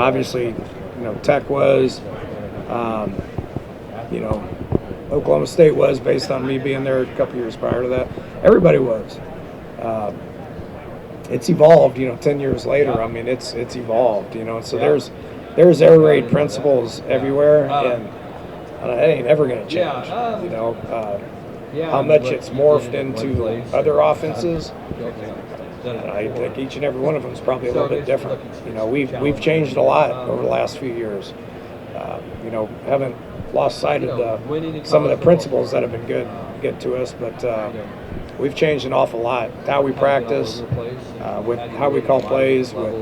obviously, Tech was, Oklahoma State was based on me being there a couple years prior to that. Everybody was. It's evolved, 10 years later. I mean, it's evolved, So there's air raid principles everywhere, and it ain't ever going to change. How much it's morphed into other offenses. I think each and every one of them is probably a little bit different. We've changed a lot over the last few years. Haven't lost sight of some of the principles that have been good to us, but we've changed an awful lot. How we practice, with how we call plays, with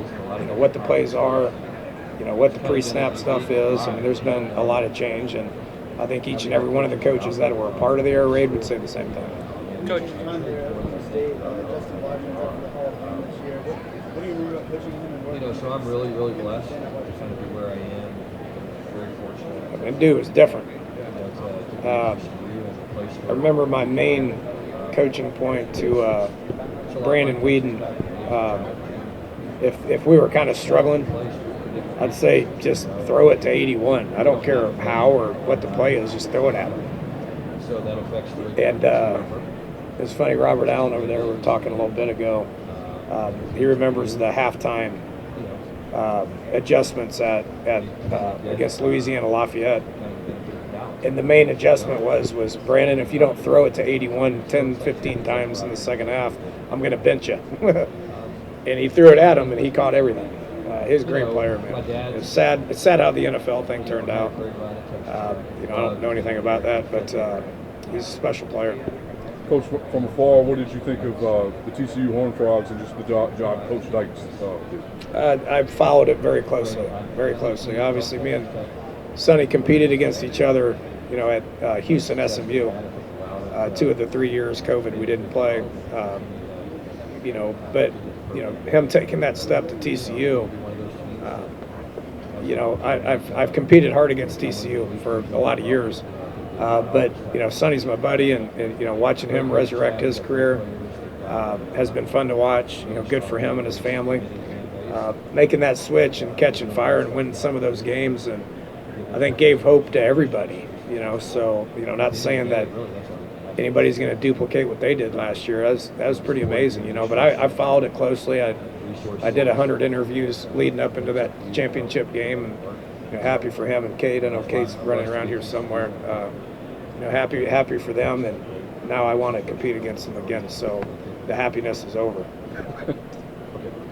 what the plays are, what the pre-snap stuff is. I mean, there's been a lot of change, and I think each and every one of the coaches that were a part of the air raid would say the same thing. Coach. So I'm really, really blessed to kind of be where I am. Very fortunate. I mean, dude, it's different. I remember my main coaching point to Brandon Whedon. If we were kind of struggling, I'd say just throw it to 81. I don't care how or what the play is, just throw it at him. So that affects the. And it's funny, Robert Allen over there, we were talking a little bit ago. He remembers the halftime adjustments at against Louisiana Lafayette. And the main adjustment was Brandon, if you don't throw it to 81 10, 15 times in the second half, I'm going to bench you. And he threw it at him, and he caught everything. He's a great player, man. It's sad how the NFL thing turned out. I don't know anything about that, but he's a special player. Coach, from afar, what did you think of the TCU Horned Frogs and just the job Coach Dykes did? I've followed it very closely, very closely. Obviously, me and Sonny competed against each other, at Houston SMU. 2 of the 3 years COVID we didn't play. But him taking that step to TCU. I've competed hard against TCU for a lot of years. But Sonny's my buddy, and watching him resurrect his career has been fun to watch. Good for him and his family. Making that switch and catching fire and winning some of those games, and I think gave hope to everybody. So not saying that anybody's going to duplicate what they did last year. That was pretty amazing. But I followed it closely. I did 100 interviews leading up into that championship game, and happy for him and Kate. I know Kate's running around here somewhere. Happy for them, and now I want to compete against them again. So the happiness is over.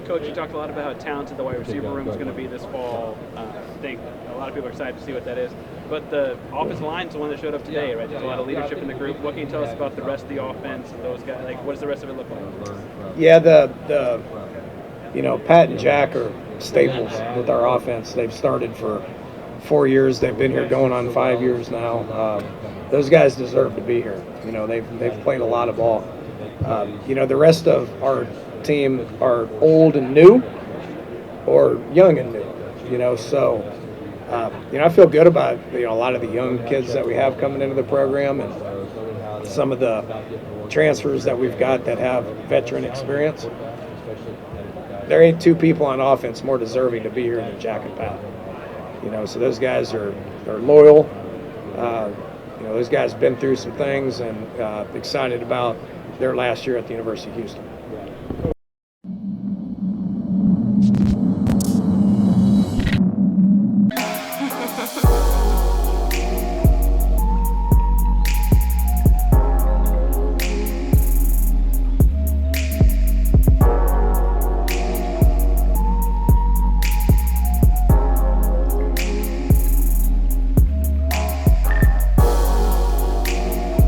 Coach, you talked a lot about how talented the wide receiver room is going to be this fall. I think a lot of people are excited to see what that is. But the offensive line is the one that showed up today, right? There's a lot of leadership in the group. What can you tell us about the rest of the offense and those guys? Like, what does the rest of it look like? Yeah, Pat and Jack are staples with our offense. They've started for 4 years. They've been here going on 5 years now. Those guys deserve to be here. They've played a lot of ball. The rest of our team are old and new or young and new. So I feel good about a lot of the young kids that we have coming into the program, and some of the transfers that we've got that have veteran experience. There ain't 2 people on offense more deserving to be here than Jack and Pat. So those guys are loyal. Those guys been through some things, and excited about their last year at the University of Houston.